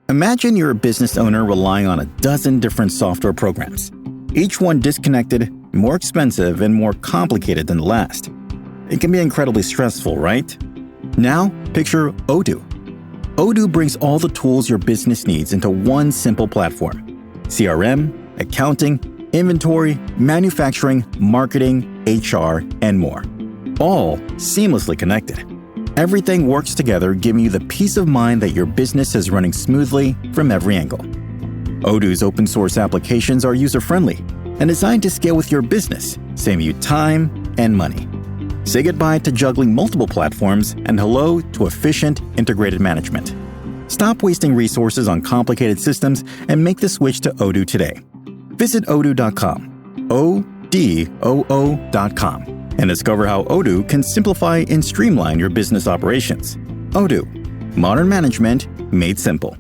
Imagine you're a business owner relying on a dozen different software programs, each one disconnected, more expensive, and more complicated than the last. It can be incredibly stressful, right? Now, picture Odoo. Odoo brings all the tools your business needs into one simple platform. CRM, accounting, inventory, manufacturing, marketing, HR, and more. All seamlessly connected. Everything works together, giving you the peace of mind that your business is running smoothly from every angle. Odoo's open source applications are user-friendly and designed to scale with your business, saving you time and money. Say goodbye to juggling multiple platforms and hello to efficient, integrated management. Stop wasting resources on complicated systems and make the switch to Odoo today. Visit odoo.com, ODOO.com, and discover how Odoo can simplify and streamline your business operations. Odoo, modern management made simple.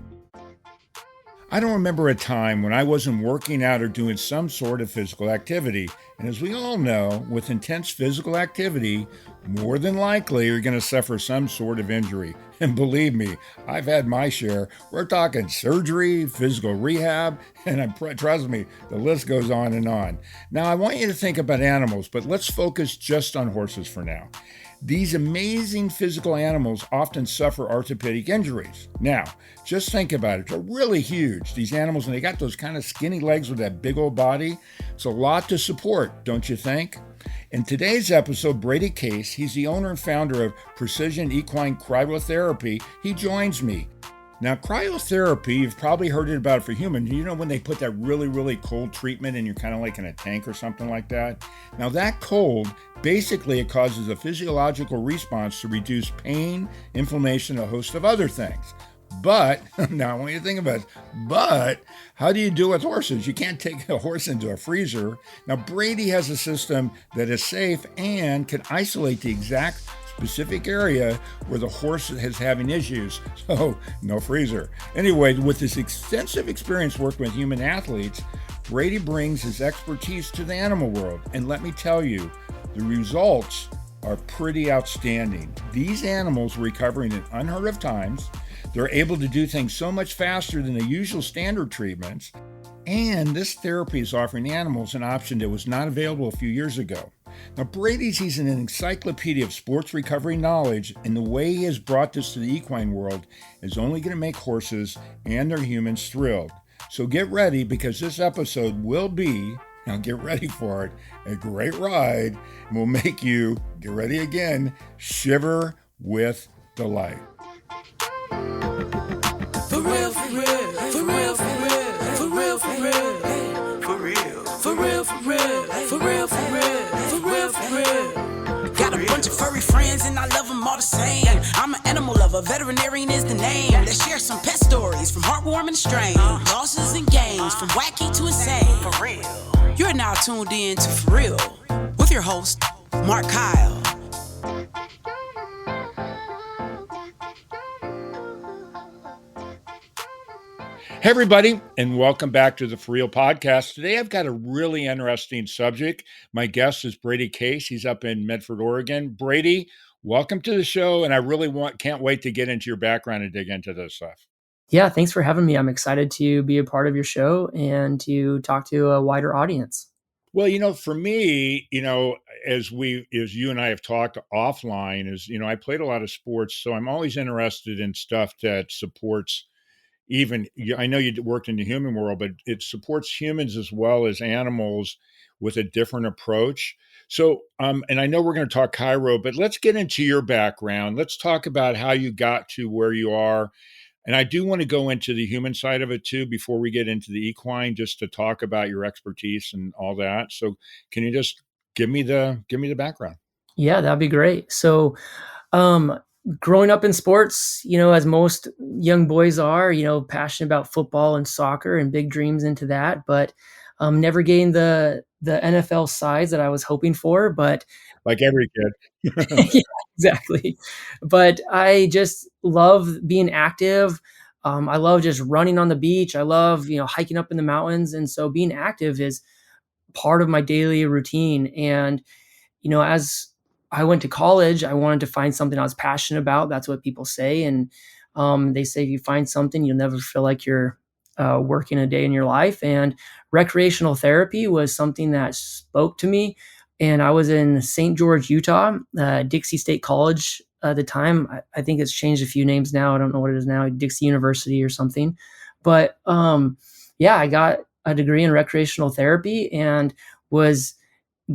I don't remember a time when I wasn't working out or doing some sort of physical activity. And as we all know, with intense physical activity, more than likely you're going to suffer some sort of injury. And believe me, I've had my share. We're talking surgery, physical rehab, and trust me, the list goes on and on. Now, I want you to think about animals, but let's focus just on horses for now. These amazing physical animals often suffer orthopedic injuries. Now, just think about it. They're really huge, these animals, and they got those kind of skinny legs with that big old body. It's a lot to support, don't you think? In today's episode, Brady Case, he's the owner and founder of Precision Equine Cryotherapy. He joins me. Now, cryotherapy, you've probably heard about it for humans. You know when they put that really, really cold treatment and you're kind of like in a tank or something like that? Now, that cold, basically it causes a physiological response to reduce pain, inflammation, and a host of other things. But, now I want you to think about it, but how do you do it with horses? You can't take a horse into a freezer. Now, Brady has a system that is safe and can isolate the exact specific area where the horse is having issues. So, no freezer. Anyway, with his extensive experience working with human athletes, Brady brings his expertise to the animal world. And let me tell you, the results are pretty outstanding. These animals are recovering in unheard of times. They're able to do things so much faster than the usual standard treatments. And this therapy is offering animals an option that was not available a few years ago. Now, he's an encyclopedia of sports recovery knowledge, and the way he has brought this to the equine world is only going to make horses and their humans thrilled. So get ready, because this episode will be, now get ready for it, a great ride, and will make you, get ready again, shiver with delight. For real, for real, for real, for real, for real, for real, for real, for real, for real, for real, for real, for real, for real. Got a bunch of furry friends and I love them all the same. I'm an animal lover, veterinarian is the name. Let's share some pet stories from heartwarming to strange, losses and gains, from wacky to insane. For real. You're now tuned in to For Real with your host, Mark Kyle. Hey everybody, and welcome back to the For Real podcast. Today I've got a really interesting subject. My guest is Brady Case. He's up in Medford, Oregon. Brady, welcome to the show, and I really can't wait to get into your background and dig into this stuff. Yeah, thanks for having me. I'm excited to be a part of your show and to talk to a wider audience. Well, for me, as you and I have talked offline, I played a lot of sports, so I'm always interested in stuff that supports. I know you worked in the human world, but it supports humans as well as animals with a different approach. So, and I know we're going to talk chiro, but let's get into your background. Let's talk about how you got to where you are. And I do want to go into the human side of it too, before we get into the equine, just to talk about your expertise and all that. So can you just give me the background? Yeah, that'd be great. So, growing up in sports, as most young boys are, passionate about football and soccer and big dreams into that, but never gained the NFL size that I was hoping for. But like every kid. Yeah, exactly. But I just love being active. I love just running on the beach. I love, hiking up in the mountains. And so being active is part of my daily routine. And, as I went to college, I wanted to find something I was passionate about. That's what people say. And They say if you find something, you'll never feel like you're working a day in your life. And recreational therapy was something that spoke to me. And I was in St. George, Utah, Dixie State College at the time. I think it's changed a few names now. I don't know what it is now, Dixie University or something. But yeah, I got a degree in recreational therapy and was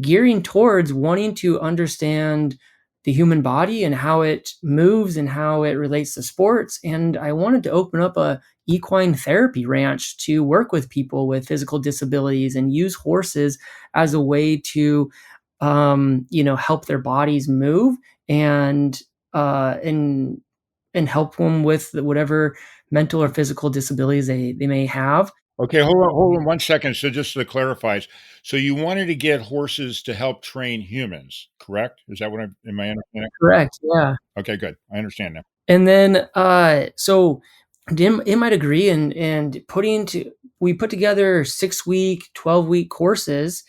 gearing towards wanting to understand the human body and how it moves and how it relates to sports. And I wanted to open up a equine therapy ranch to work with people with physical disabilities and use horses as a way to, help their bodies move and uh, and and help them with whatever mental or physical disabilities they may have. Okay, hold on 1 second. So just to clarify, so you wanted to get horses to help train humans, correct? Is that what am I understanding? Correct. Yeah. Okay, good. I understand now. And then, so in my degree and we put together 6-week, 12-week courses.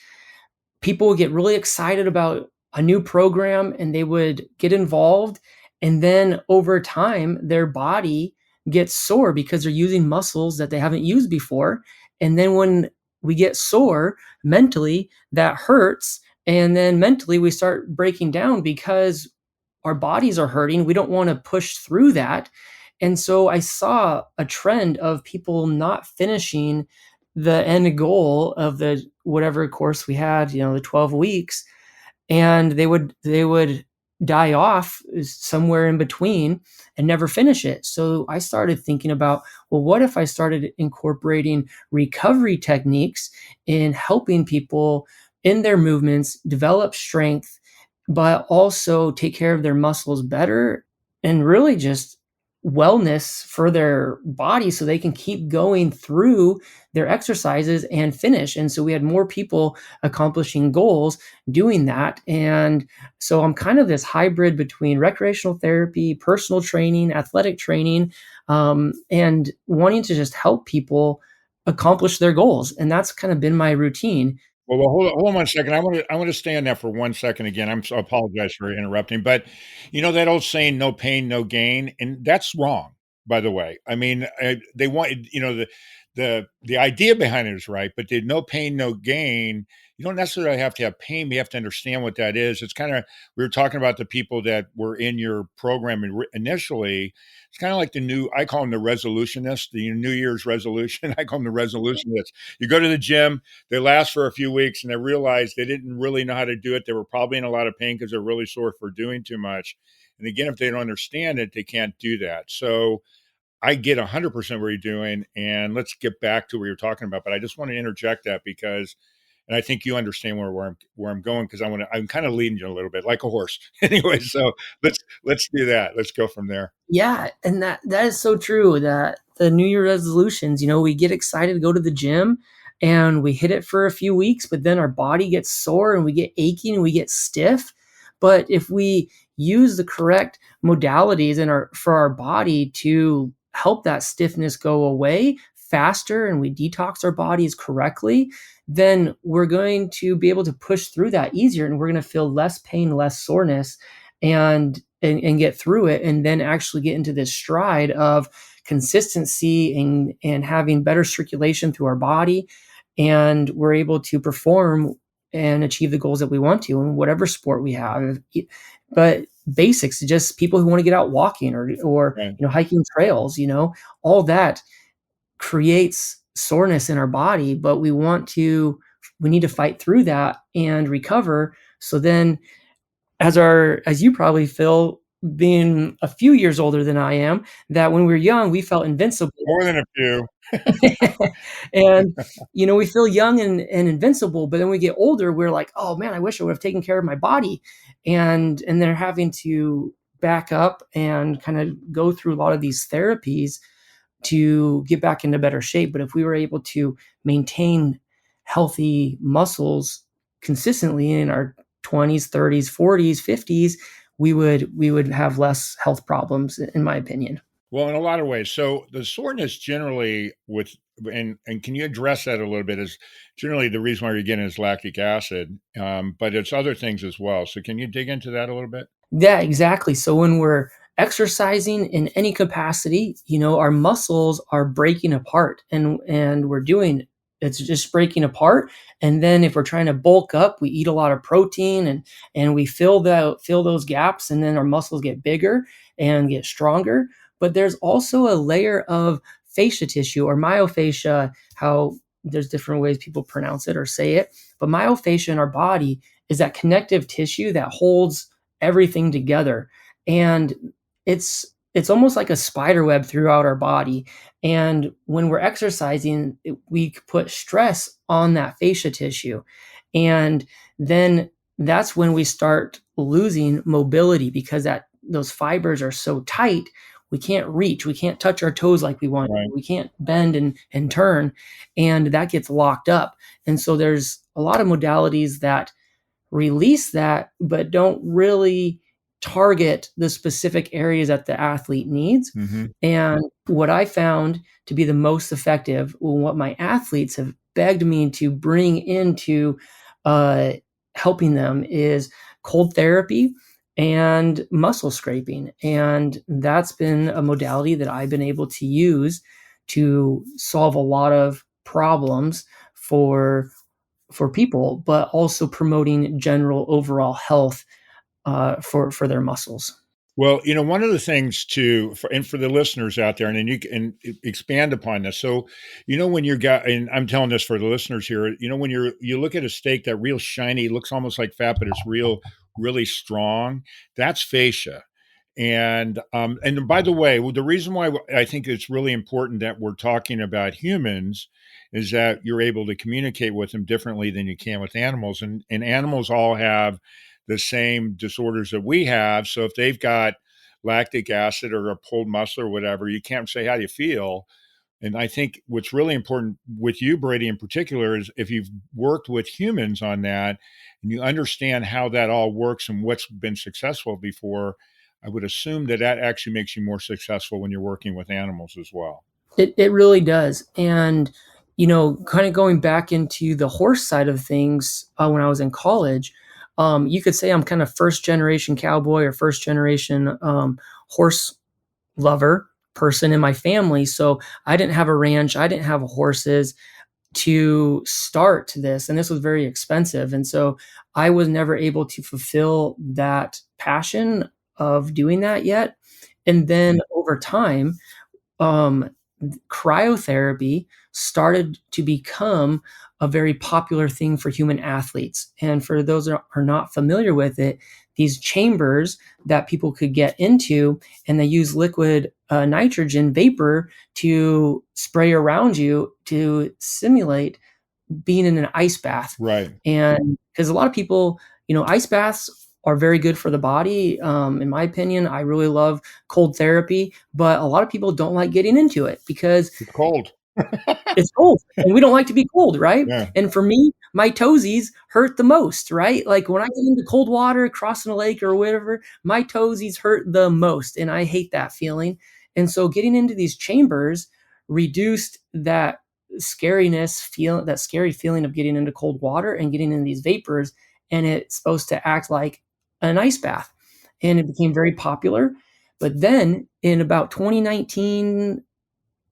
People would get really excited about a new program and they would get involved. And then over time, their body gets sore because they're using muscles that they haven't used before. And then when we get sore mentally, that hurts. And then mentally, we start breaking down because our bodies are hurting. We don't want to push through that. And so I saw a trend of people not finishing the end goal of the whatever course we had, the 12 weeks, and they would die off somewhere in between and never finish it. So I started thinking about, well, what if I started incorporating recovery techniques in helping people in their movements develop strength, but also take care of their muscles better and really just wellness for their body so they can keep going through their exercises and finish. And so we had more people accomplishing goals doing that. And so I'm kind of this hybrid between recreational therapy, personal training, athletic training, and wanting to just help people accomplish their goals. And that's kind of been my routine. Well, hold on 1 second. I wanna stay on that for 1 second again. I apologize for interrupting, but you know that old saying, "No pain, no gain," and that's wrong, by the way. I mean, they want the idea behind it is right, but the no pain, no gain, you don't necessarily have to have pain, but you have to understand what that is. It's kinda we were talking about the people that were in your program initially. It's kinda like I call them the resolutionists, the New Year's resolution. I call them the resolutionists. You go to the gym, they last for a few weeks and they realize they didn't really know how to do it. They were probably in a lot of pain because they're really sore for doing too much. And again, if they don't understand it, they can't do that. So I get 100% what you're doing. And let's get back to what you're talking about. But I just want to interject that because, and I think you understand where I'm going because I'm kind of leading you a little bit like a horse. Anyway, so let's do that. Let's go from there. Yeah, and that is so true that the New Year resolutions, we get excited to go to the gym and we hit it for a few weeks, but then our body gets sore and we get aching and we get stiff. But if we use the correct modalities for our body to help that stiffness go away faster and we detox our bodies correctly, then we're going to be able to push through that easier and we're going to feel less pain, less soreness, and get through it and then actually get into this stride of consistency and having better circulation through our body, and we're able to perform and achieve the goals that we want to in whatever sport we have. But basics, just people who want to get out walking or Right. hiking trails, all that creates soreness in our body, but we need to fight through that and recover. So then as you probably feel, being a few years older than I am, that when we were young, we felt invincible. More than a few. And, we feel young and invincible, but then we get older, we're like, oh man, I wish I would have taken care of my body. And they're having to back up and kind of go through a lot of these therapies to get back into better shape. But if we were able to maintain healthy muscles consistently in our 20s, 30s, 40s, 50s, we would have less health problems, in my opinion. Well, in a lot of ways. So the soreness generally and can you address that a little bit is generally the reason why you're getting is lactic acid, but it's other things as well. So can you dig into that a little bit? Yeah, exactly. So when we're exercising in any capacity, our muscles are breaking apart, and it's just breaking apart. And then if we're trying to bulk up, we eat a lot of protein, and we fill those gaps, and then our muscles get bigger and get stronger. But there's also a layer of fascia tissue, or myofascia, how there's different ways people pronounce it or say it. But myofascia in our body is that connective tissue that holds everything together. And it's almost like a spider web throughout our body. And when we're exercising, we put stress on that fascia tissue. And then that's when we start losing mobility, because those fibers are so tight, we can't reach, we can't touch our toes like we want, Right. we can't bend and turn, and that gets locked up. And so there's a lot of modalities that release that, but don't really target the specific areas that the athlete needs. Hmm. And what I found to be the most effective, what my athletes have begged me to bring into uh, helping them, is cold therapy and muscle scraping. And that's been a modality that I've been able to use to solve a lot of problems for people, but also promoting general overall health for their muscles. Well, one of the things for the listeners out there, and then you can expand upon this. So, when and I'm telling this for the listeners here, when you look at a steak that real shiny, looks almost like fat, but it's really strong. That's fascia. And by the way, the reason why I think it's really important that we're talking about humans is that you're able to communicate with them differently than you can with animals, and animals all have the same disorders that we have. So if they've got lactic acid or a pulled muscle or whatever, you can't say, how do you feel? And I think what's really important with you, Brady, in particular, is if you've worked with humans on that and you understand how that all works and what's been successful before, I would assume that actually makes you more successful when you're working with animals as well. It really does. And, kind of going back into the horse side of things, when I was in college, you could say I'm kind of first generation cowboy or first generation horse lover person in my family. So I didn't have a ranch, I didn't have horses to start this, and this was very expensive. And so I was never able to fulfill that passion of doing that yet. And then over time, um, cryotherapy started to become a very popular thing for human athletes. And for those that are not familiar with it, these chambers that people could get into, and they use liquid nitrogen vapor to spray around you to simulate being in an ice bath. Right. And because a lot of people, ice baths are very good for the body. In my opinion, I really love cold therapy, but a lot of people don't like getting into it because It's cold. it's cold and we don't like to be cold, right? Yeah. And for me, my toesies hurt the most, right? Like when I get into cold water, crossing a lake or whatever, my toesies hurt the most. And I hate that feeling. And so getting into these chambers reduced that that scary feeling of getting into cold water and getting in these vapors. And it's supposed to act like an ice bath. And it became very popular. But then in about 2019,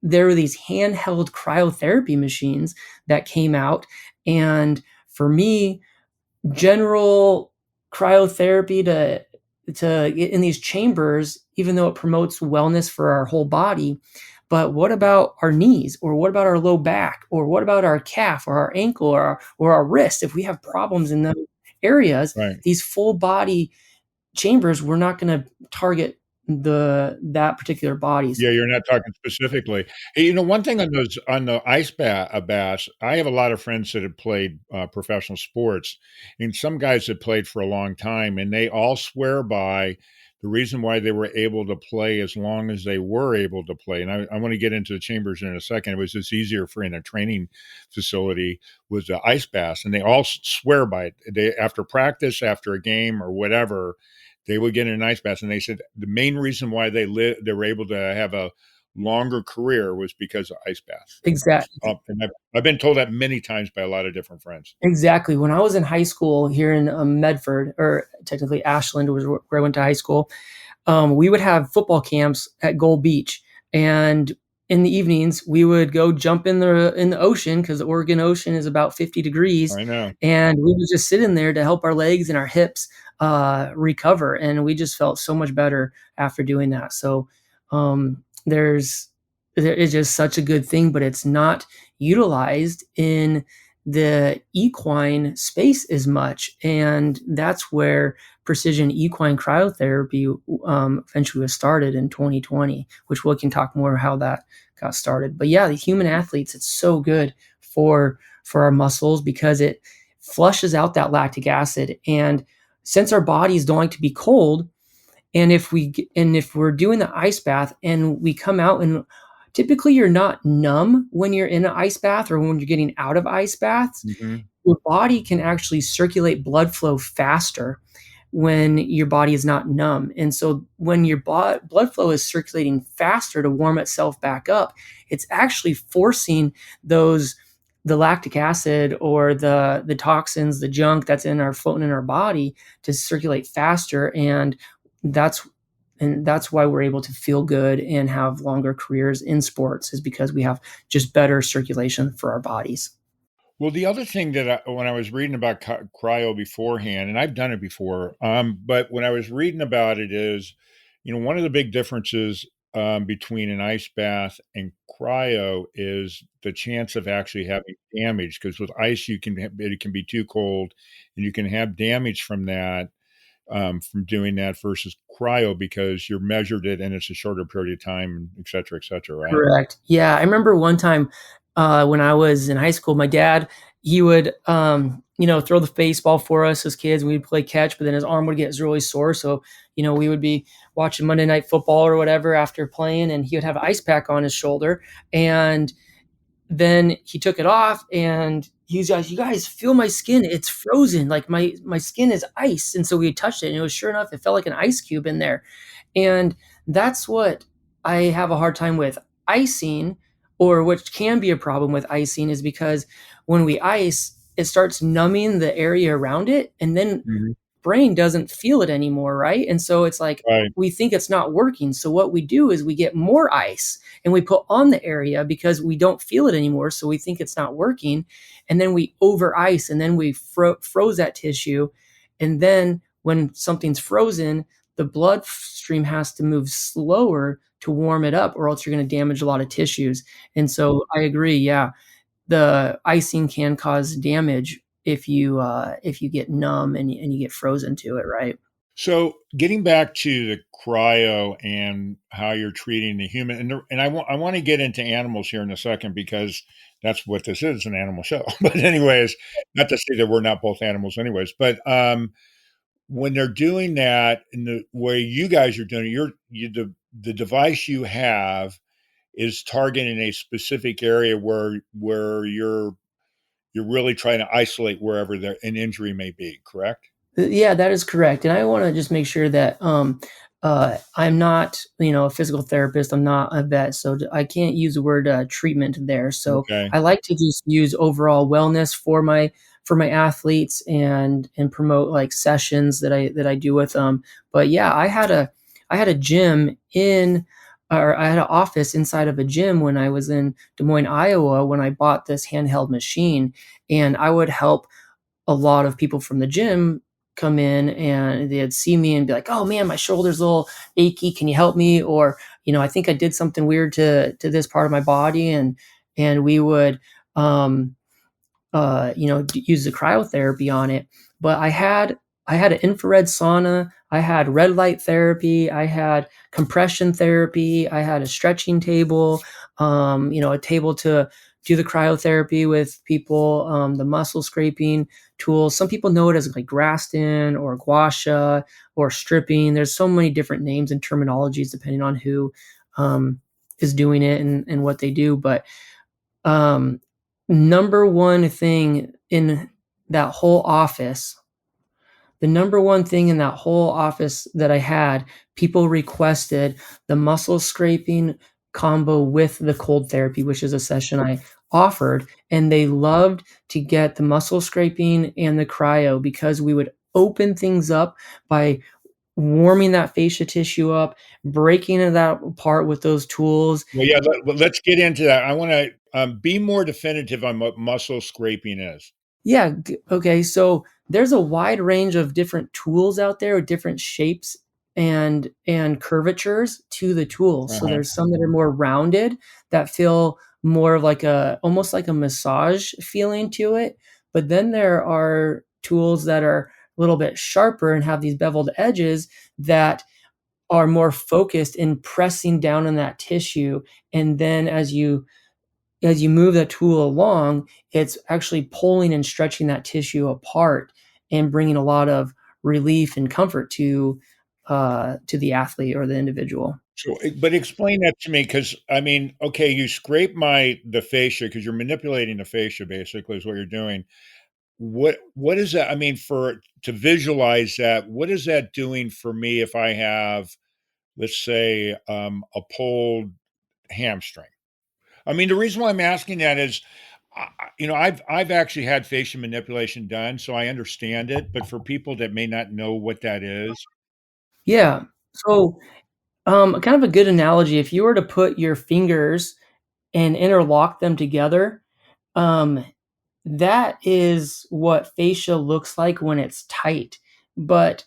there were these handheld cryotherapy machines that came out. And for me, general cryotherapy to get in these chambers, even though it promotes wellness for our whole body, but what about our knees, or what about our low back, or what about our calf or our ankle or our wrist? If we have problems in those areas, Right. these full body chambers, we're not going to target that particular bodies. Yeah, you're not talking specifically. Hey, one thing on the bass, I have a lot of friends that have played professional sports, and some guys that played for a long time, and they all swear by the reason why they were able to play as long as they were able to play. And I want to get into the chambers in a second. It was just easier for in a training facility was the ice baths, and they all swear by it. They after practice, after a game or whatever, they would get in an ice bath, and they said the main reason why they were able to have a longer career was because of ice baths. Exactly. And I've been told that many times by a lot of different friends. Exactly. When I was in high school here in Medford, or technically Ashland was where I went to high school, we would have football camps at Gold Beach, and in the evenings we would go jump in the ocean because the Oregon Ocean is about 50 degrees, I know. and we would just sit in there to help our legs and our hips recover, and we just felt so much better after doing that. So there is just such a good thing, but it's not utilized in the equine space as much, and that's where precision equine cryotherapy eventually was started in 2020, which we can talk more how that got started. But yeah, the human athletes, it's so good for our muscles because it flushes out that lactic acid. And since our bodies don't like to be cold, and if we're doing the ice bath and we come out, and typically you're not numb when you're in an ice bath or when you're getting out of ice baths, Hmm. your body can actually circulate blood flow faster when your body is not numb. And so when your blood flow is circulating faster to warm itself back up, it's actually forcing those the lactic acid or the toxins, the junk that's in our floating in our body to circulate faster. That's that's why we're able to feel good and have longer careers in sports, is because we have just better circulation for our bodies. Well, the other thing that when I was reading about cryo beforehand, and I've done it before, but when I was reading about it is, one of the big differences between an ice bath and cryo is the chance of actually having damage. Because with ice, it can be too cold, and you can have damage from that from doing that versus cryo because you're measured it and it's a shorter period of time, et cetera, right? Correct. Yeah, I remember one time when I was in high school, my dad, he would throw the baseball for us as kids, and we'd play catch, but then his arm would get really sore. So, we would be watching Monday Night Football or whatever after playing, and he would have an ice pack on his shoulder. And then he took it off, and he's like, "You guys feel my skin? It's frozen. Like my skin is ice." And so we touched it, and it was, sure enough, it felt like an ice cube in there. And that's what I have a hard time with icing, or what can be a problem with icing, is because when we ice, it starts numbing the area around it, and then Mhm. brain doesn't feel it anymore, right? And so it's like Right. we think it's not working. So what we do is we get more ice and we put on the area because we don't feel it anymore. So we think it's not working. And then we over ice, and then we froze that tissue. And then when something's frozen, the blood stream has to move slower to warm it up, or else you're going to damage a lot of tissues. And so I agree. Yeah, the icing can cause damage if you get numb and you get frozen to it, right? So getting back to the cryo and how you're treating the human, and I want to get into animals here in a second because that's what this is, an animal show. But anyways, not to say that we're not both animals, anyways. But when they're doing that in the way you guys are doing it, the device you have is targeting a specific area where you're really trying to isolate wherever an injury may be. Correct? Yeah, that is correct. And I want to just make sure that I'm not, a physical therapist. I'm not a vet, so I can't use the word treatment there. So Okay. I like to just use overall wellness for my athletes, and promote like sessions that I do with them. But yeah, I had a gym in. Or I had an office inside of a gym when I was in Des Moines, Iowa, when I bought this handheld machine, and I would help a lot of people from the gym come in, and they'd see me and be like, "Oh man, my shoulder's a little achy. Can you help me?" Or, I think I did something weird to this part of my body, and we would um use the cryotherapy on it. But I had an infrared sauna, I had red light therapy, I had compression therapy, I had a stretching table, a table to do the cryotherapy with people, the muscle scraping tools. Some people know it as like Graston or gua sha or stripping. There's so many different names and terminologies depending on who is doing it and what they do. But um, number one thing in that whole office, the number one thing in that whole office that I had, people requested the muscle scraping combo with the cold therapy, which is a session I offered. And they loved to get the muscle scraping and the cryo because we would open things up by warming that fascia tissue up, breaking that apart with those tools. Well, yeah, let's get into that. I wanna, be more definitive on what muscle scraping is. Yeah, okay, so there's a wide range of different tools out there with different shapes and curvatures to the tools. So Uh-huh. there's some that are more rounded that feel more of like a almost like a massage feeling to it, but then there are tools that are a little bit sharper and have these beveled edges that are more focused in pressing down on that tissue, and then as you move the tool along, it's actually pulling and stretching that tissue apart and bringing a lot of relief and comfort to the athlete or the individual. So, but explain that to me, because I mean, okay, you scrape the fascia because you're manipulating the fascia basically is what you're doing. What is that? I mean, for to visualize that, what is that doing for me if I have, let's say, a pulled hamstring? I mean, the reason why I'm asking that is, I've actually had fascia manipulation done, so I understand it. But for people that may not know what that is, Yeah. So, kind of a good analogy, if you were to put your fingers and interlock them together, um, that is what fascia looks like when it's tight. But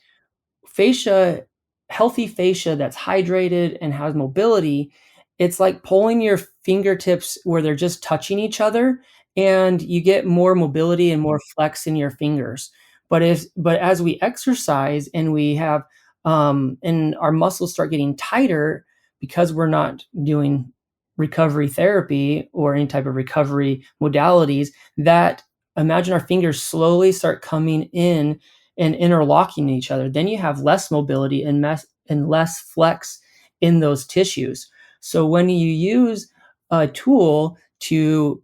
fascia healthy fascia that's hydrated and has mobility, it's like pulling your fingertips where they're just touching each other, and you get more mobility and more flex in your fingers. But as we exercise and we have, and our muscles start getting tighter because we're not doing recovery therapy or any type of recovery modalities, that imagine our fingers slowly start coming in and interlocking each other, then you have less mobility and less flex in those tissues. So when you use a tool to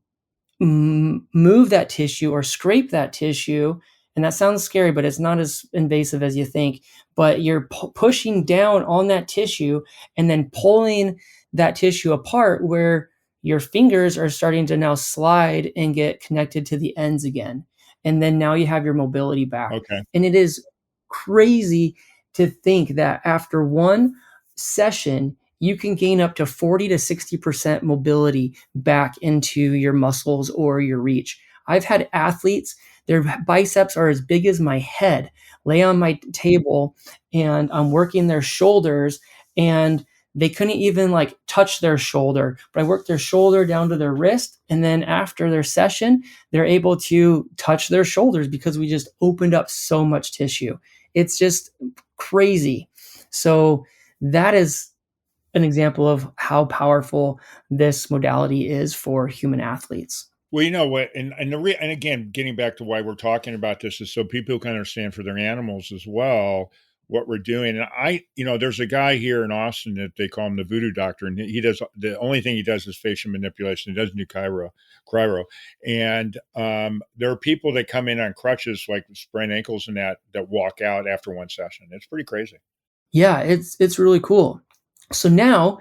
move that tissue or scrape that tissue, and that sounds scary, but it's not as invasive as you think. But you're pushing down on that tissue and then pulling that tissue apart where your fingers are starting to now slide and get connected to the ends again. And then now you have your mobility back. okay. And it is crazy to think that after one session, you can gain up to 40 to 60% mobility back into your muscles or your reach. I've had athletes, their biceps are as big as my head, lay on my table, and I'm working their shoulders, and they couldn't even like touch their shoulder, but I worked their shoulder down to their wrist. And then after their session, they're able to touch their shoulders because we just opened up so much tissue. It's just crazy. So that is an example of how powerful this modality is for human athletes. Well, you know what, and again, getting back to why we're talking about this is so people can understand for their animals as well what we're doing. And there's a guy here in Austin that they call him the voodoo doctor, and he does the only thing he does is facial manipulation. He doesn't do cryo, and there are people that come in on crutches, like sprained ankles and that walk out after one session. It's pretty crazy. Yeah, it's really cool. So now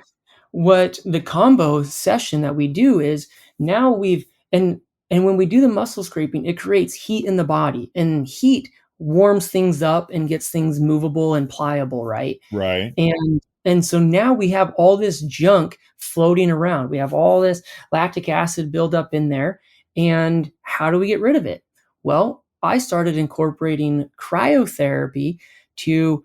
what the combo session that we do is now we've and when we do the muscle scraping, it creates heat in the body, and heat warms things up and gets things movable and pliable, right? Right. And so now we have all this junk floating around. We have all this lactic acid buildup in there. And how do we get rid of it? Well, I started incorporating cryotherapy to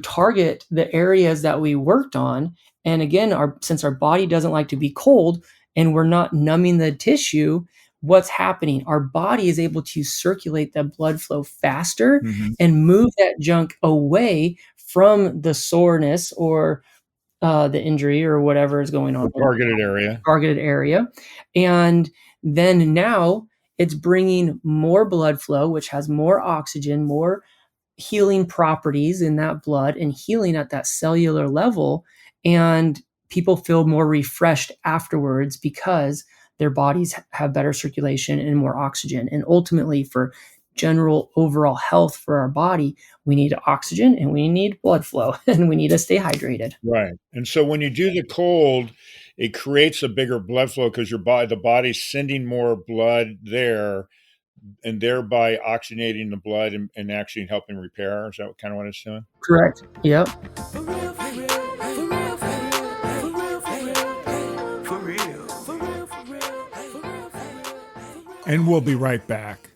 target the areas that we worked on. And again, since our body doesn't like to be cold and we're not numbing the tissue, what's happening? Our body is able to circulate the blood flow faster Mhm. and move that junk away from the soreness or the injury or whatever is going on The with targeted area. targeted area. And then now it's bringing more blood flow, which has more oxygen, more healing properties in that blood and healing at that cellular level. And people feel more refreshed afterwards because their bodies have better circulation and more oxygen. And ultimately, for general overall health for our body, we need oxygen and we need blood flow and we need to stay hydrated. Right, and so when you do the cold, it creates a bigger blood flow because the body's sending more blood there and thereby oxygenating the blood and actually helping repair. Is that kind of what it's doing? Correct. Yep. For real, for real, for real, for real, for real, for real, for real, for real, for real, for real. And we'll be right back.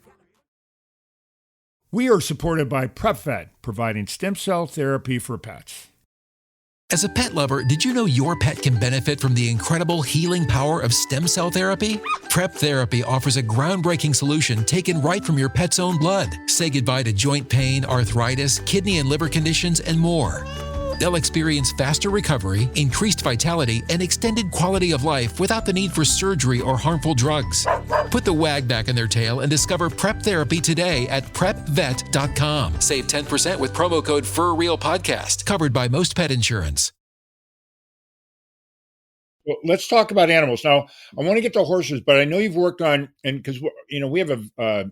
We are supported by PrepVet, providing stem cell therapy for pets. As a pet lover, did you know your pet can benefit from the incredible healing power of stem cell therapy? Prep Therapy offers a groundbreaking solution taken right from your pet's own blood. Say goodbye to joint pain, arthritis, kidney and liver conditions, and more. They'll experience faster recovery, increased vitality, and extended quality of life without the need for surgery or harmful drugs. Put the wag back in their tail and discover Prep Therapy today at prepvet.com. Save 10% with promo code FurRealPodcast, covered by most pet insurance. Well, let's talk about animals. Now, I want to get to horses, but I know you've worked on, and because, we have a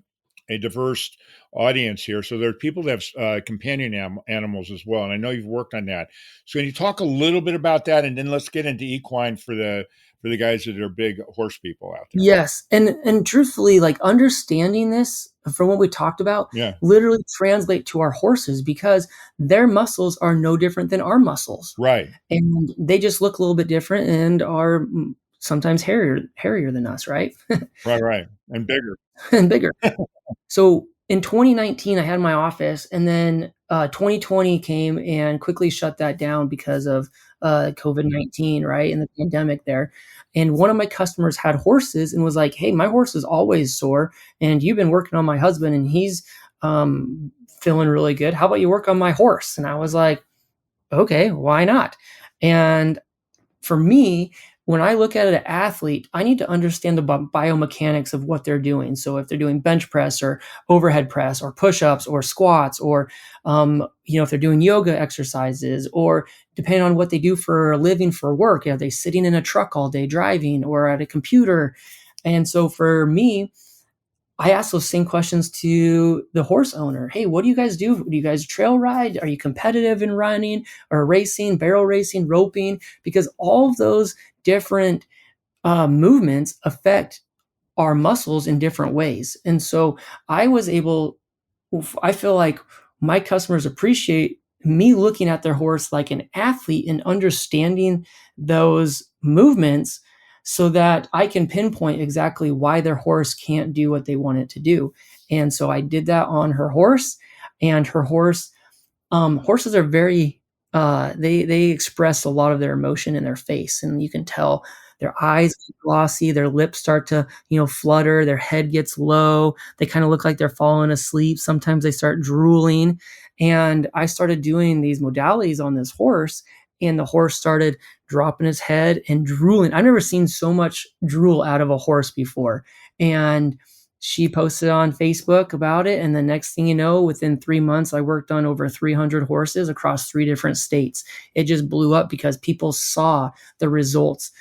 diverse audience here. So there are people that have companion animals as well. And I know you've worked on that. So can you talk a little bit about that? And then let's get into equine for the guys that are big horse people out there. Yes. And truthfully, like understanding this from what we talked about, Yeah. literally translate to our horses because their muscles are no different than our muscles. Right. And they just look a little bit different and are sometimes hairier than us, right? Right. And bigger. And bigger. So in 2019, I had my office, and then 2020 came and quickly shut that down because of COVID-19, right? And the pandemic there. And one of my customers had horses and was like, hey, my horse is always sore. And you've been working on my husband and he's feeling really good. How about you work on my horse? And I was like, okay, why not? And for me, when I look at an athlete, I need to understand the biomechanics of what they're doing. So if they're doing bench press or overhead press or push-ups or squats or, if they're doing yoga exercises or depending on what they do for a living for work, are they sitting in a truck all day driving or at a computer? And so for me, I ask those same questions to the horse owner. Hey, what do you guys do? Do you guys trail ride? Are you competitive in running or racing, barrel racing, roping? Because all of those different movements affect our muscles in different ways. And so I feel like my customers appreciate me looking at their horse like an athlete and understanding those movements so that I can pinpoint exactly why their horse can't do what they want it to do. And so I did that on her horse, and her horse, horses are very, they express a lot of their emotion in their face, and you can tell their eyes get glossy, their lips start to, flutter, their head gets low. They kind of look like they're falling asleep. Sometimes they start drooling. And I started doing these modalities on this horse, and the horse started dropping his head and drooling. I've never seen so much drool out of a horse before. And she posted on Facebook about it. And the next thing you know, within 3 months, I worked on over 300 horses across 3 different states. It just blew up because people saw the results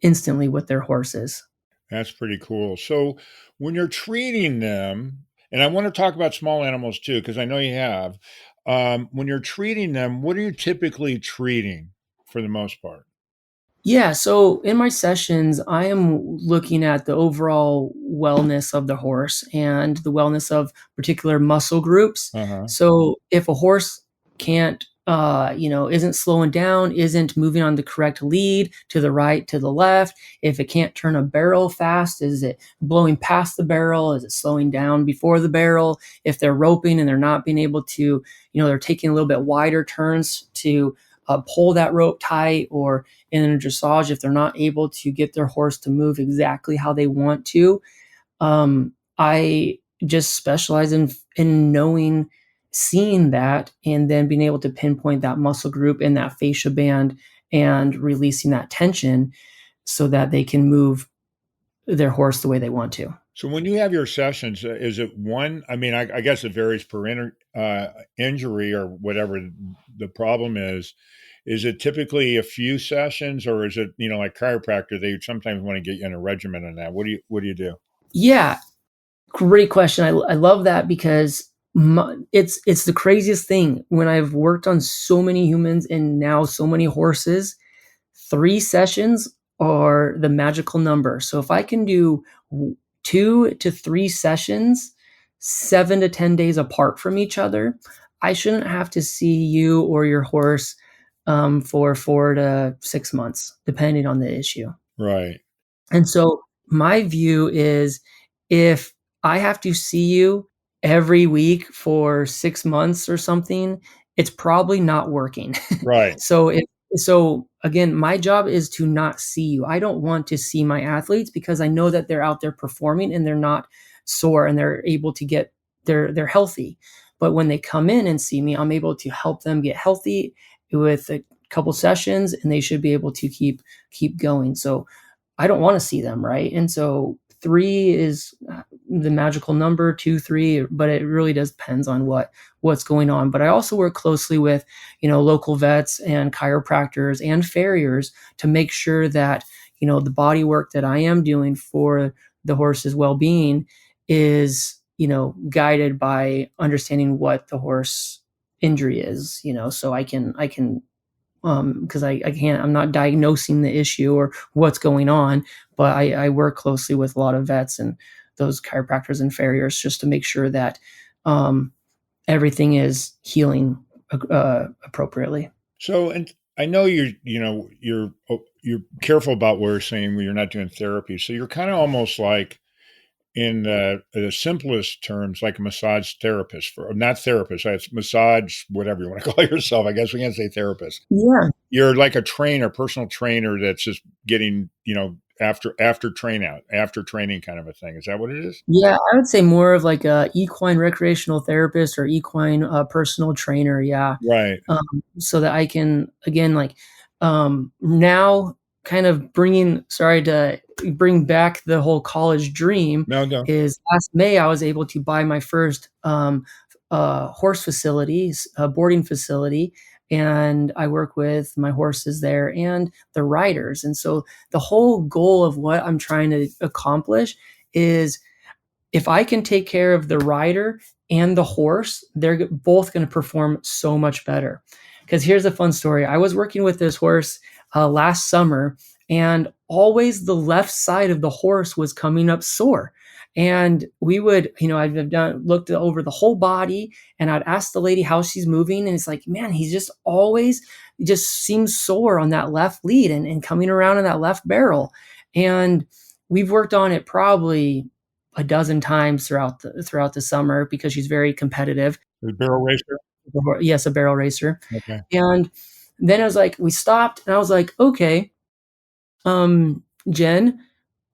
instantly with their horses. That's pretty cool. So when you're treating them, and I want to talk about small animals too, because I know you have, when you're treating them, what are you typically treating for the most part? Yeah, so in my sessions, I am looking at the overall wellness of the horse and the wellness of particular muscle groups. Uh-huh. So if a horse can't, isn't slowing down, isn't moving on the correct lead to the right, to the left, if it can't turn a barrel fast, is it blowing past the barrel? Is it slowing down before the barrel? If they're roping and they're not being able to, they're taking a little bit wider turns to pull that rope tight, or in a dressage, if they're not able to get their horse to move exactly how they want to. I just specialize in knowing, seeing that, and then being able to pinpoint that muscle group in that fascia band and releasing that tension so that they can move their horse the way they want to. So when you have your sessions, is it one? I mean, I guess it varies per injury or whatever the problem is. Is it typically a few sessions, or is it, like chiropractor, they sometimes want to get you in a regimen on that? What do you do? Yeah, great question. I love that because it's the craziest thing. When I've worked on so many humans and now so many horses, 3 sessions are the magical number. So if I can do 2 to 3 sessions, 7 to 10 days apart from each other, I shouldn't have to see you or your horse for 4 to 6 months, depending on the issue. Right. And so my view is if I have to see you every week for 6 months or something, it's probably not working. Right. So again, my job is to not see you. I don't want to see my athletes because I know that they're out there performing and they're not sore and they're able to get they're healthy. But when they come in and see me, I'm able to help them get healthy with a couple sessions and they should be able to keep going. So I don't want to see them, right? And so 3 is the magical number, 2, 3, but it really does depends on what's going on. But I also work closely with, local vets and chiropractors and farriers to make sure that, the body work that I am doing for the horse's well-being is, guided by understanding what the horse injury is, so I can because I can't, I'm not diagnosing the issue or what's going on, but I work closely with a lot of vets and those chiropractors and farriers just to make sure that everything is healing appropriately. So, and I know you're careful about what you're saying when you're not doing therapy. So you're kind of almost like in the simplest terms, like a massage therapist for not therapist, it's massage, whatever you want to call yourself. I guess we can't say therapist. Yeah. You're like a trainer, personal trainer that's just getting, after training kind of a thing. Is that what it is? Yeah, I would say more of like a equine recreational therapist or equine personal trainer. Yeah. Right. So that I can, again, like now kind of sorry to bring back the whole college dream No, no. is last May, I was able to buy my first horse facilities, boarding facility. And I work with my horses there and the riders. And so the whole goal of what I'm trying to accomplish is if I can take care of the rider and the horse, they're both going to perform so much better. Because here's a fun story. I was working with this horse last summer, and always the left side of the horse was coming up sore. And we would, I've looked over the whole body, and I'd ask the lady how she's moving, and it's like, man, he's just always just seems sore on that left lead and coming around in that left barrel. And we've worked on it probably a dozen times throughout the summer because she's very competitive. The barrel racer. Yes, a barrel racer. Okay. And then I was like, we stopped and I was like, okay, Jen,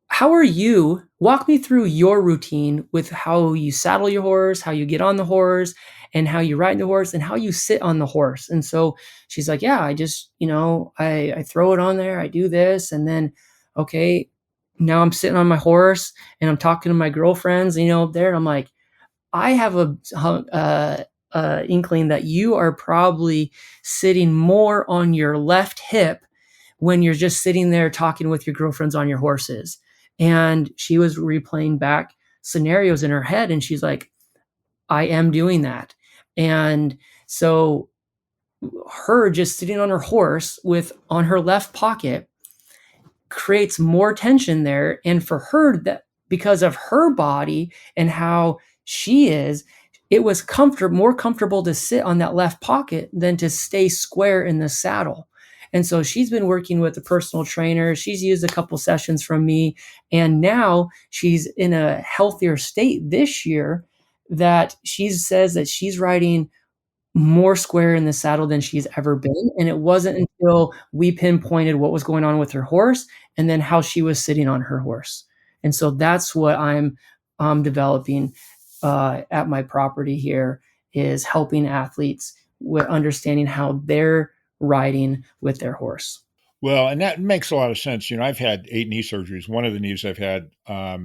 how are you? Walk me through your routine with how you saddle your horse, how you get on the horse, and how you ride the horse and how you sit on the horse. And so she's like, yeah, I just, I throw it on there. I do this. And then, okay, now I'm sitting on my horse and I'm talking to my girlfriends, there. And I'm like, I have a inkling that you are probably sitting more on your left hip when you're just sitting there talking with your girlfriends on your horses. And she was replaying back scenarios in her head. And she's like, I am doing that. And so her just sitting on her horse on her left pocket creates more tension there. And for her, that because of her body and how she is, it was more comfortable to sit on that left pocket than to stay square in the saddle. And so she's been working with a personal trainer. She's used a couple sessions from me. And now she's in a healthier state this year that she says that she's riding more square in the saddle than she's ever been. And it wasn't until we pinpointed what was going on with her horse and then how she was sitting on her horse. And so that's what I'm developing at my property here, is helping athletes with understanding how they're riding with their horse. Well, and that makes a lot of sense. I've had 8 knee surgeries. One of the knees I've had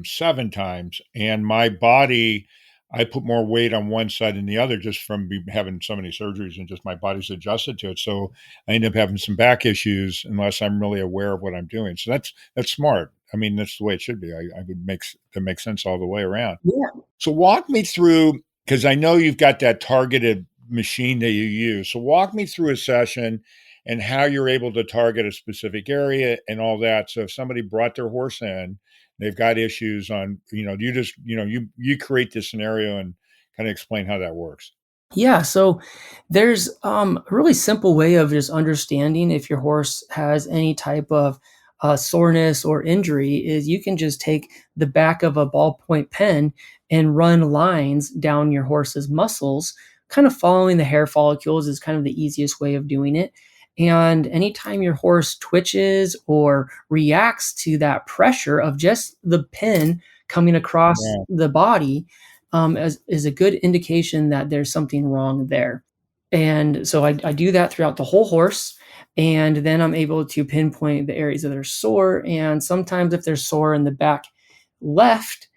7 times, and my body, I put more weight on one side than the other just from having so many surgeries, and just my body's adjusted to it. So I end up having some back issues unless I'm really aware of what I'm doing. So that's smart. I mean, that's the way it should be. That makes sense all the way around. Yeah. So walk me through, because I know you've got that targeted machine that you use. So walk me through a session and how you're able to target a specific area and all that. So if somebody brought their horse in, they've got issues on, you just, you create this scenario and kind of explain how that works. Yeah, so there's a really simple way of just understanding if your horse has any type of soreness or injury is you can just take the back of a ballpoint pen and run lines down your horse's muscles, kind of following the hair follicles is kind of the easiest way of doing it. And anytime your horse twitches or reacts to that pressure of just the pen coming across Yeah. the body, as is a good indication that there's something wrong there. And so I do that throughout the whole horse. And then I'm able to pinpoint the areas that are sore. And sometimes if they're sore in the back left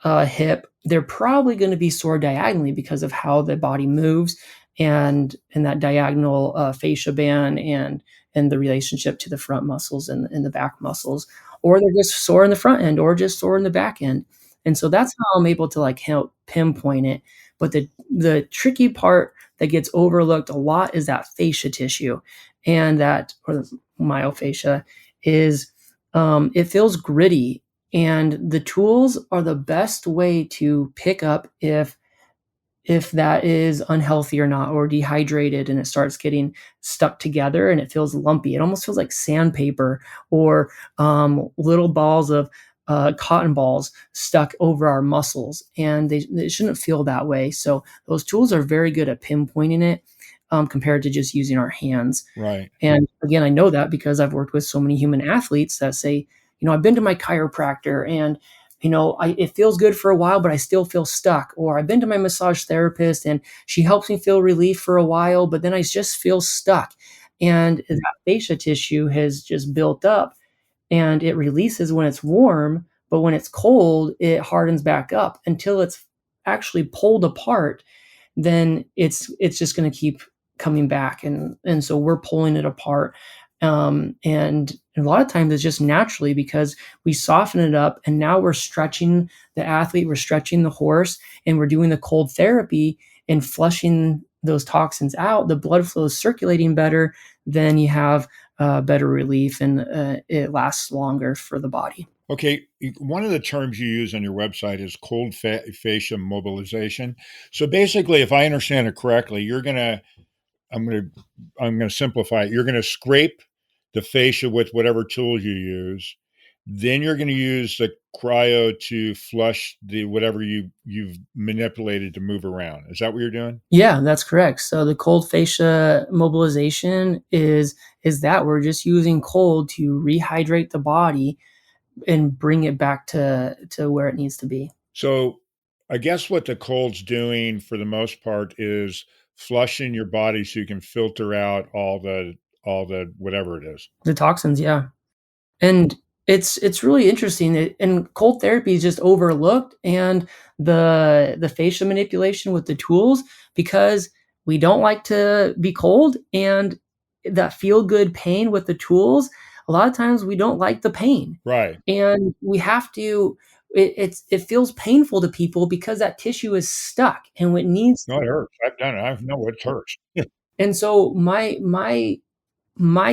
hip, they're probably going to be sore diagonally because of how the body moves and that diagonal fascia band and the relationship to the front muscles and the back muscles, or they're just sore in the front end or just sore in the back end. And so that's how I'm able to like help pinpoint it. But the tricky part that gets overlooked a lot is that fascia tissue, and that or the myofascia is it feels gritty, and the tools are the best way to pick up if that is unhealthy or not, or dehydrated and it starts getting stuck together and it feels lumpy. It almost feels like sandpaper or little balls of cotton balls stuck over our muscles. And they shouldn't feel that way. So those tools are very good at pinpointing it compared to just using our hands. Right. And again, I know that because I've worked with so many human athletes that say, I've been to my chiropractor and it feels good for a while, but I still feel stuck. Or I've been to my massage therapist and she helps me feel relief for a while, but then I just feel stuck. And that fascia tissue has just built up and it releases when it's warm, but when it's cold, it hardens back up until it's actually pulled apart. Then it's just going to keep coming back, and so we're pulling it apart. And a lot of times it's just naturally because we soften it up and now we're stretching the athlete, we're stretching the horse, and we're doing the cold therapy and flushing those toxins out. The blood flow is circulating better, then you have better relief and it lasts longer for the body. Okay, one of the terms you use on your website is cold fascia mobilization. So basically, if I understand it correctly, I'm gonna I'm gonna simplify it. You're gonna scrape the fascia with whatever tools you use. Then you're gonna use the cryo to flush the whatever you've manipulated to move around. Is that what you're doing? Yeah, that's correct. So the cold fascia mobilization is that we're just using cold to rehydrate the body and bring it back to where it needs to be. So I guess what the cold's doing for the most part is flushing your body so you can filter out all the whatever it is. The toxins, yeah. And it's really interesting, and cold therapy is just overlooked, and the fascia manipulation with the tools, because we don't like to be cold, and that feel good pain with the tools, a lot of times we don't like the pain. Right. And we have to it feels painful to people because that tissue is stuck and it needs No, it hurts. I've done it. I know it hurts. and so my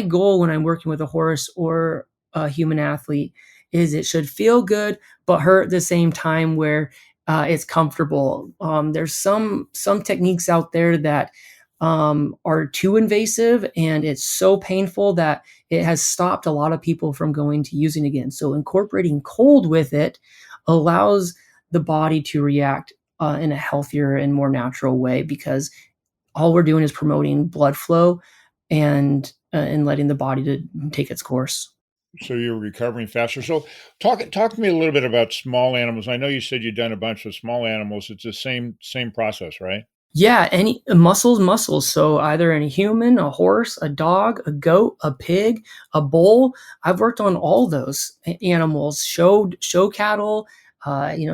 goal when I'm working with a horse or a human athlete is it should feel good, but hurt at the same time where it's comfortable. There's some techniques out there that are too invasive and it's so painful that it has stopped a lot of people from going to using again. So incorporating cold with it allows the body to react in a healthier and more natural way because all we're doing is promoting blood flow and letting the body to take its course. So you're recovering faster. So talk to me a little bit about small animals. I know you said you've done a bunch of small animals. It's the same process, right? Yeah, any muscles. So either in a human, a horse, a dog, a goat, a pig, a bull. I've worked on all those animals, show cattle,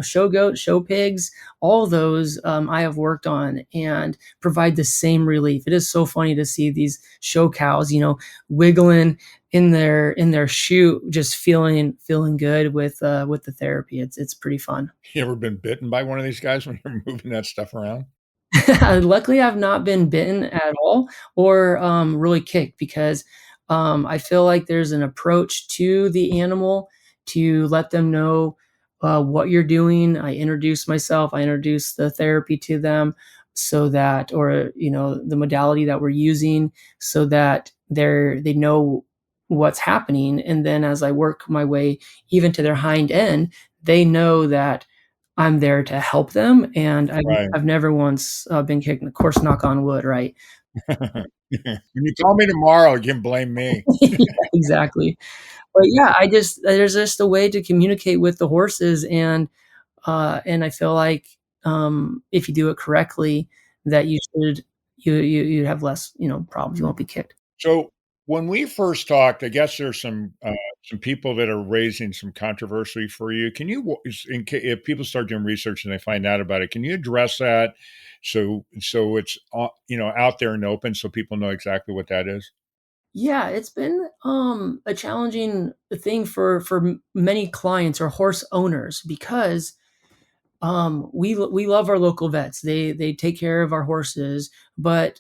show goats, show pigs. All those I have worked on and provide the same relief. It is so funny to see these show cows, wiggling in their chute, just feeling good with the therapy. It's pretty fun. You ever been bitten by one of these guys when you're moving that stuff around? Luckily, I've not been bitten at all or really kicked because I feel like there's an approach to the animal to let them know what you're doing. I introduce myself. I introduce the therapy to them so that, or the modality that we're using, so that they know what's happening. And then as I work my way even to their hind end, they know that I'm there to help them, and I've Right. I've never once been kicked. Of course, knock on wood, right? When you call me tomorrow, you can blame me. Yeah, exactly. But yeah, there's just a way to communicate with the horses, and I feel like if you do it correctly, that you have less problems. You won't be kicked. So when we first talked, I guess there's some people that are raising some controversy for you. Can you, if people start doing research and they find out about it, can you address that so it's out there and open so people know exactly what that is? Yeah, it's been a challenging thing for many clients or horse owners because we love our local vets. They take care of our horses, but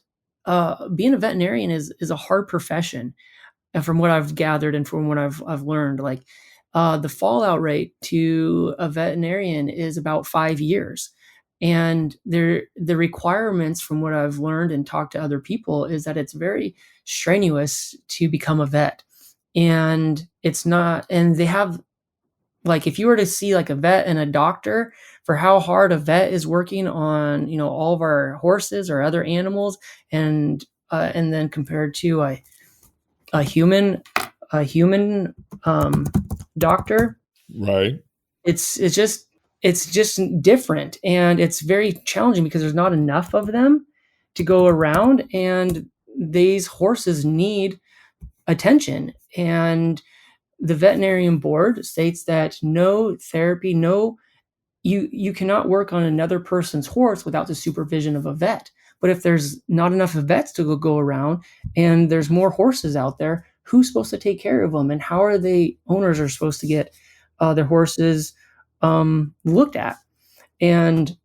being a veterinarian is a hard profession. And from what I've gathered and from what I've learned, like the fallout rate to a veterinarian is about 5 years. And the requirements, from what I've learned and talked to other people, is that it's very strenuous to become a vet. And it's not, and they have, like, if you were to see like a vet and a doctor for how hard a vet is working on, all of our horses or other animals, and then compared to a human a human doctor, Right. it's just different, and it's very challenging because there's not enough of them to go around, and these horses need attention. And the veterinarian board states that no therapy, no, you cannot work on another person's horse without the supervision of a vet. But if there's not enough vets to go around and there's more horses out there, who's supposed to take care of them? And how are they owners are supposed to get their horses looked at? And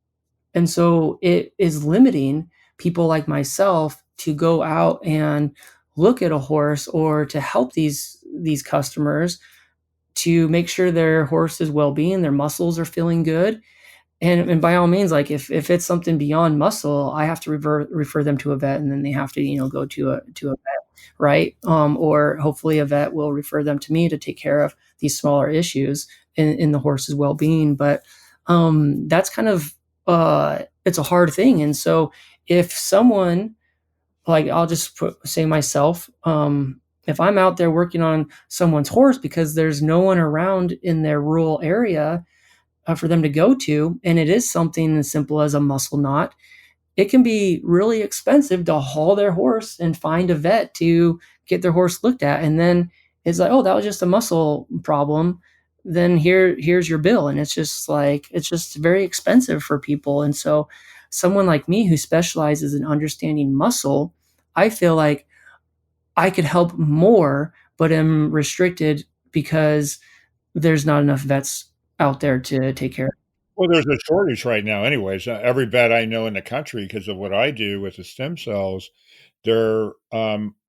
and so it is limiting people like myself to go out and look at a horse or to help these customers to make sure their horse's well-being, their muscles are feeling good. And by all means, like if it's something beyond muscle, I have to refer them to a vet, and then they have to, go to a vet, right? Or hopefully a vet will refer them to me to take care of these smaller issues in the horse's well-being. But that's kind of it's a hard thing. And so if someone, like, I'll just say myself, if I'm out there working on someone's horse because there's no one around in their rural area for them to go to, and it is something as simple as a muscle knot, it can be really expensive to haul their horse and find a vet to get their horse looked at. And then it's like, oh, that was just a muscle problem. Then here's your bill. And it's just like, it's just very expensive for people. And so someone like me who specializes in understanding muscle, I feel like I could help more, but am restricted because there's not enough vets out there to take care of. Well, there's a shortage right now anyways. Every vet I know in the country, because of what I do with the stem cells, they're,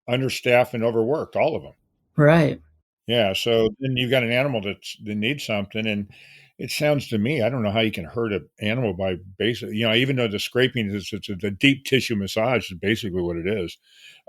understaffed and overworked, all of them. Right. Yeah, so then you've got an animal that needs something, and it sounds to me, I don't know how you can hurt an animal by basically, even though the scraping is it's a deep tissue massage is basically what it is.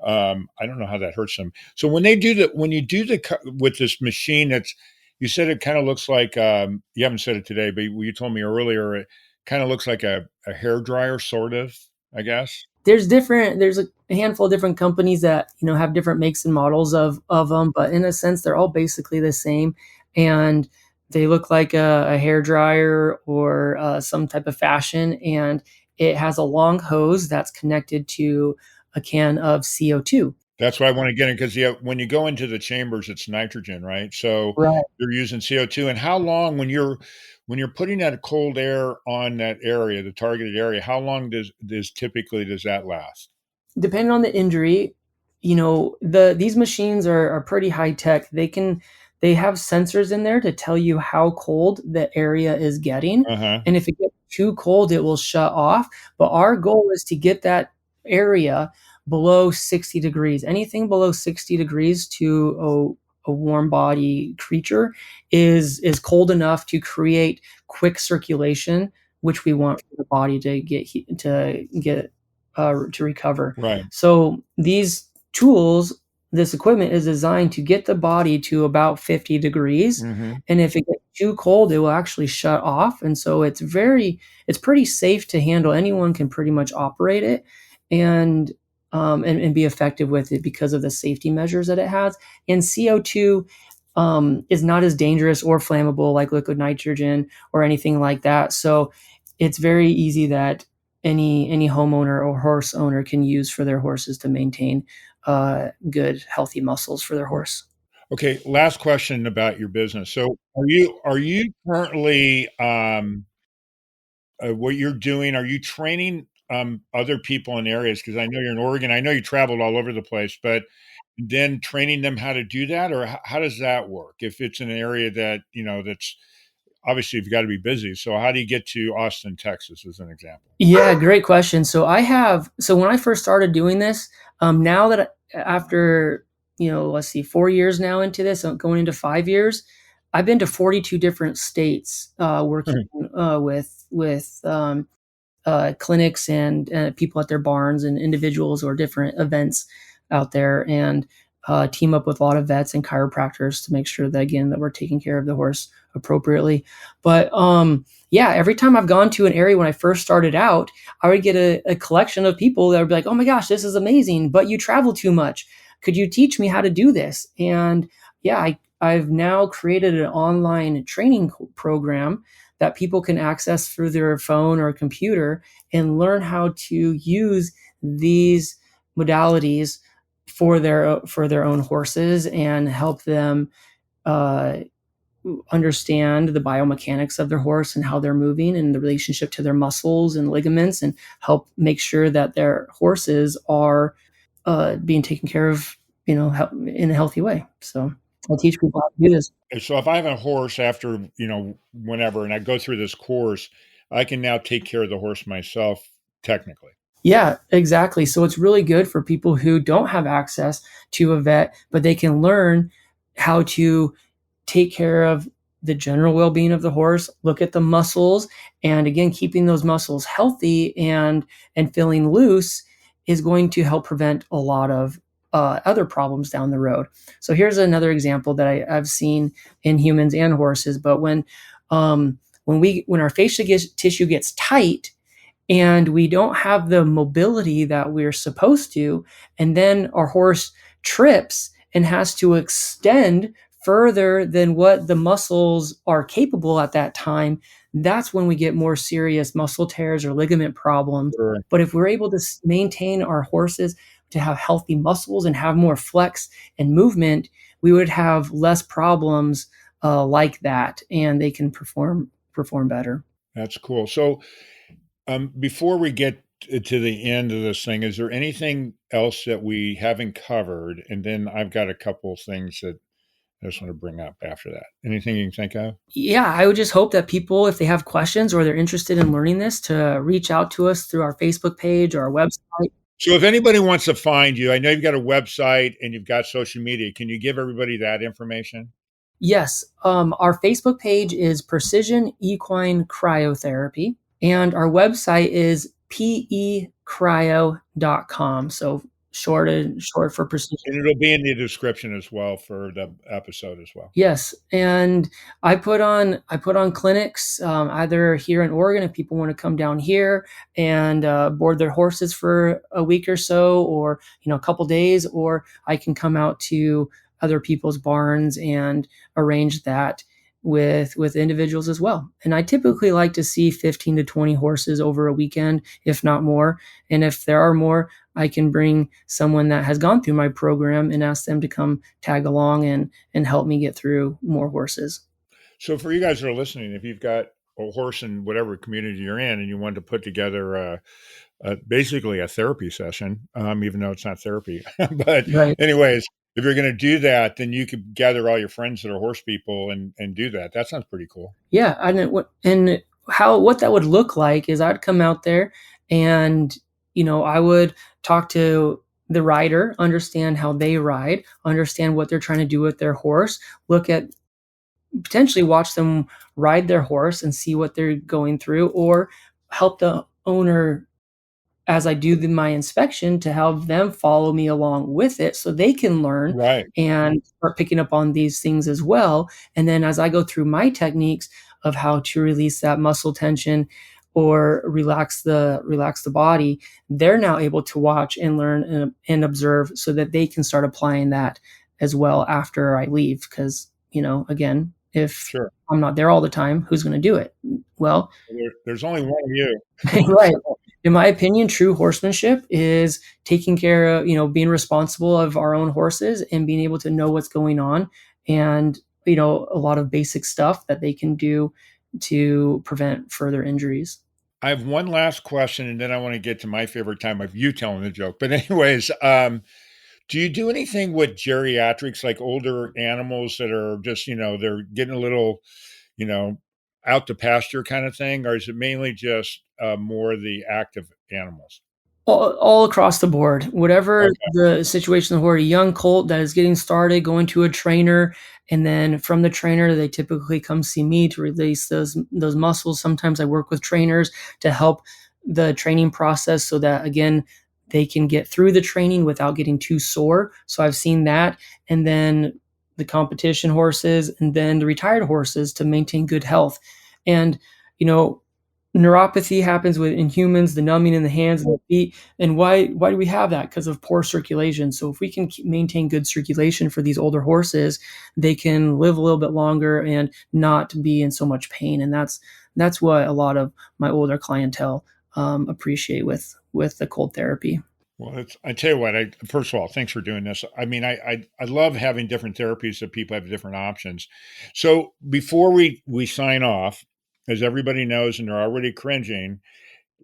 I don't know how that hurts them. So when you do with this machine that's, you said it kind of looks like, you haven't said it today, but you told me earlier it kind of looks like a hair dryer, sort of, I guess. There's a handful of different companies that, have different makes and models of them, but in a sense, they're all basically the same. And they look like a hair dryer or some type of fashion. And it has a long hose that's connected to a can of CO2. That's why I wanna get in, 'cause, yeah, when you go into the chambers, it's nitrogen, right? So, Right. you're using CO2, and how long when you're putting that cold air on that area, the targeted area, how long does that last? Depending on the injury, these machines are pretty high tech. They have sensors in there to tell you how cold the area is getting, Uh-huh. and if it gets too cold, it will shut off. But our goal is to get that area below 60 degrees. Anything below 60 degrees to a warm body creature is cold enough to create quick circulation, which we want for the body to to recover. Right. So these tools, this equipment is designed to get the body to about 50 degrees. Mm-hmm. And if it gets too cold, it will actually shut off. And so it's pretty safe to handle. Anyone can pretty much operate it and and be effective with it because of the safety measures that it has. And CO2 is not as dangerous or flammable like liquid nitrogen or anything like that. So it's very easy that any homeowner or horse owner can use for their horses to maintain good, healthy muscles for their horse. Okay, last question about your business. So are you currently what you're doing, are you training other people in areas? Because I know you're in Oregon. I know you traveled all over the place, but then training them how to do that, or how does that work? If it's an area that, that's obviously you've got to be busy. So how do you get to Austin, Texas, as an example? Yeah, great question. So when I first started doing this, now that after, let's see, 4 years now into this, going into 5 years, I've been to 42 different states, working with clinics and people at their barns and individuals or different events out there, and team up with a lot of vets and chiropractors to make sure that, again, that we're taking care of the horse appropriately. But yeah, every time I've gone to an area when I first started out, I would get a collection of people that would be like, "Oh my gosh, this is amazing, but you travel too much. Could you teach me how to do this?" And yeah, I've now created an online training program that people can access through their phone or computer and learn how to use these modalities for their own horses and help them uh, understand the biomechanics of their horse and how they're moving and the relationship to their muscles and ligaments, and help make sure that their horses are being taken care of, in a healthy way. So I teach people how to do this. So if I have a horse after, whenever, and I go through this course, I can now take care of the horse myself, technically. Yeah, exactly. So it's really good for people who don't have access to a vet, but they can learn how to take care of the general well-being of the horse, look at the muscles, and again, keeping those muscles healthy and feeling loose is going to help prevent a lot of other problems down the road. So here's another example that I've seen in humans and horses. But when our tissue gets tight, and we don't have the mobility that we're supposed to, and then our horse trips and has to extend further than what the muscles are capable at that time, that's when we get more serious muscle tears or ligament problems. Sure. But if we're able to maintain our horses to have healthy muscles and have more flex and movement, we would have less problems like that, and they can perform better. That's cool. So before we get to the end of this thing, is there anything else that we haven't covered? And then I've got a couple of things that I just want to bring up after that. Anything you can think of? Yeah, I would just hope that people, if they have questions or they're interested in learning this, to reach out to us through our Facebook page or our website. So if anybody wants to find you, I know you've got a website and you've got social media. Can you give everybody that information? Yes, our Facebook page is Precision Equine Cryotherapy, and our website is pecryo.com. So short for precision. And it'll be in the description as well for the episode as well. Yes, and I put on clinics either here in Oregon if people want to come down here and board their horses for a week or so, or a couple days, or I can come out to other people's barns and arrange that with individuals as well. And I typically like to see 15 to 20 horses over a weekend, if not more. And if there are more, I can bring someone that has gone through my program and ask them to come tag along and help me get through more horses. So for you guys that are listening, if you've got a horse in whatever community you're in and you want to put together basically a therapy session, even though it's not therapy, but Right. anyways, if you're going to do that, then you could gather all your friends that are horse people and do that. That sounds pretty cool. Yeah, what that would look like is I'd come out there and I would talk to the rider, understand how they ride, understand what they're trying to do with their horse, look at potentially watch them ride their horse and see what they're going through, or help the owner as I do my inspection to have them follow me along with it so they can learn Right. and start picking up on these things as well. And then as I go through my techniques of how to release that muscle tension or relax the body, they're now able to watch and learn and observe so that they can start applying that as well after I leave. Because, again, if Sure. I'm not there all the time, who's going to do it? Well, There's only one of you. right. In my opinion, true horsemanship is taking care of, being responsible of our own horses and being able to know what's going on, and, a lot of basic stuff that they can do to prevent further injuries. I have one last question, and then I want to get to my favorite time of you telling the joke. But anyways, do you do anything with geriatrics, like older animals that are just, they're getting a little, out to pasture kind of thing? Or is it mainly just more the active animals? All across the board, whatever Okay. the situation, the horse, a young colt that is getting started, going to a trainer, and then from the trainer, they typically come see me to release those muscles. Sometimes I work with trainers to help the training process so that, again, they can get through the training without getting too sore. So I've seen that. And then the competition horses, and then the retired horses to maintain good health. And, neuropathy happens in humans, the numbing in the hands and the feet. And why do we have that? Because of poor circulation. So if we can maintain good circulation for these older horses, they can live a little bit longer and not be in so much pain. And that's what a lot of my older clientele appreciate with the cold therapy. Well, I tell you what, first of all, thanks for doing this. I mean, I love having different therapies that people have different options. So before we sign off, as everybody knows, and they're already cringing,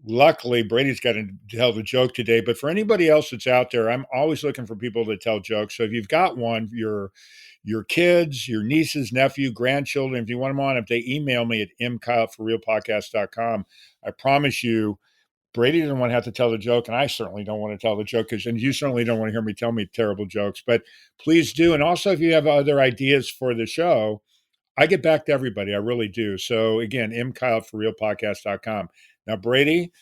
luckily Brady's got to tell the joke today. But for anybody else that's out there, I'm always looking for people to tell jokes. So if you've got one, your kids, your nieces, nephew, grandchildren, if you want them on, if they email me at mkyle@forrealpodcast.com, I promise you, Brady doesn't want to have to tell the joke, and I certainly don't want to tell the joke, and you certainly don't want to hear me tell me terrible jokes. But please do. And also, if you have other ideas for the show, I get back to everybody. I really do. So again, mkyle@forrealpodcast.com. Now, Brady,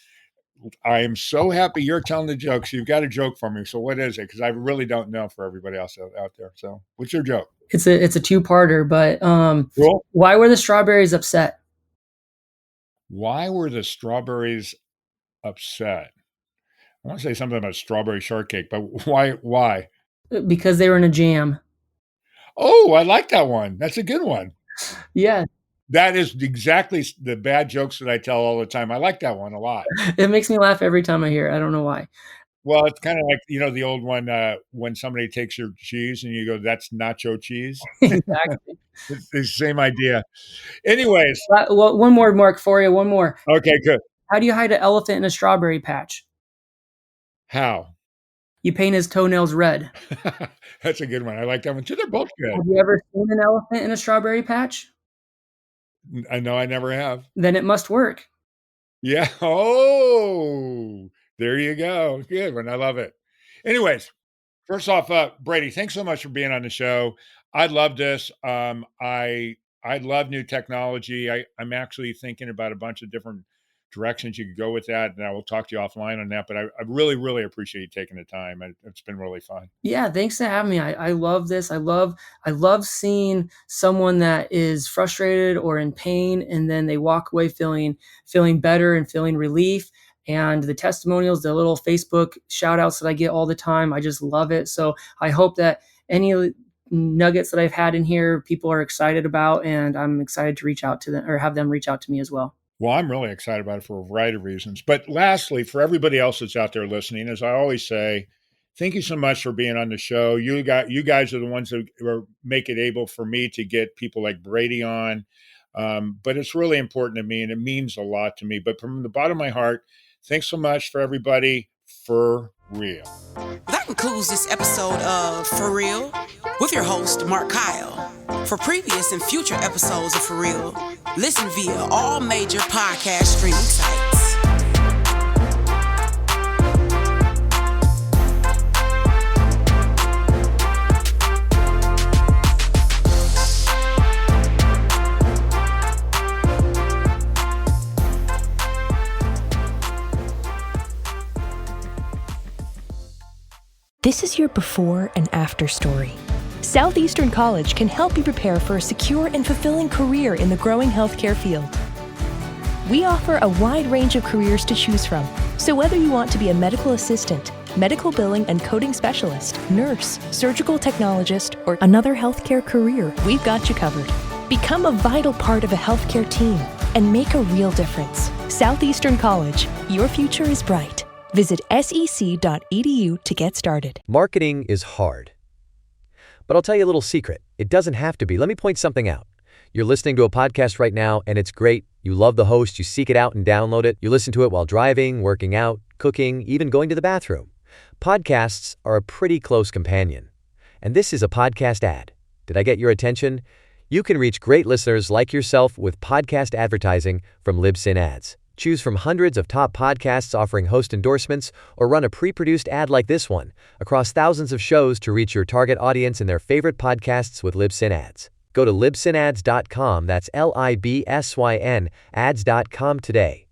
I am so happy you're telling the jokes. You've got a joke for me. So what is it? Because I really don't know for everybody else out there. So what's your joke? It's a two-parter, but Cool. Why were the strawberries upset? Why were the strawberries upset? I want to say something about strawberry shortcake, but why? Because they were in a jam. Oh, I like that one. That's a good one. Yeah. That is exactly the bad jokes that I tell all the time. I like that one a lot. It makes me laugh every time I hear it. I don't know why. Well, it's kind of like, the old one, when somebody takes your cheese and you go, that's nacho cheese. Exactly. It's the same idea. Anyways. Well, one more, Mark, for you. One more. Okay, good. How do you hide an elephant in a strawberry patch? How? You paint his toenails red. That's a good one. I like that one too. They're both good. Have you ever seen an elephant in a strawberry patch? I know I never have. Then it must work. Yeah. Oh, there you go. Good one. I love it. Anyways, first off, Brady, thanks so much for being on the show. I love this. I love new technology. I'm actually thinking about a bunch of different directions you could go with that, and I will talk to you offline on that. But I really, really appreciate you taking the time. It's been really fun. Yeah, thanks for having me. I love this. I love seeing someone that is frustrated or in pain, and then they walk away feeling better and feeling relief. And the testimonials, the little Facebook shout outs that I get all the time, I just love it. So I hope that any nuggets that I've had in here, people are excited about, and I'm excited to reach out to them or have them reach out to me as well. Well, I'm really excited about it for a variety of reasons. But lastly, for everybody else that's out there listening, as I always say, thank you so much for being on the show. You guys are the ones that make it able for me to get people like Brady on. But it's really important to me, and it means a lot to me. But from the bottom of my heart, thanks so much for everybody. For real. That concludes this episode of For Real with your host, Mark Kyle. For previous and future episodes of For Real, listen via all major podcast streaming sites. This is your before and after story. Southeastern College can help you prepare for a secure and fulfilling career in the growing healthcare field. We offer a wide range of careers to choose from, so whether you want to be a medical assistant, medical billing and coding specialist, nurse, surgical technologist, or another healthcare career, we've got you covered. Become a vital part of a healthcare team and make a real difference. Southeastern College, your future is bright. Visit sec.edu to get started. Marketing is hard. But I'll tell you a little secret. It doesn't have to be. Let me point something out. You're listening to a podcast right now, and it's great. You love the host. You seek it out and download it. You listen to it while driving, working out, cooking, even going to the bathroom. Podcasts are a pretty close companion. And this is a podcast ad. Did I get your attention? You can reach great listeners like yourself with podcast advertising from Libsyn Ads. Choose from hundreds of top podcasts offering host endorsements, or run a pre-produced ad like this one across thousands of shows to reach your target audience in their favorite podcasts with Libsyn Ads. Go to libsynads.com, that's Libsyn, ads.com today,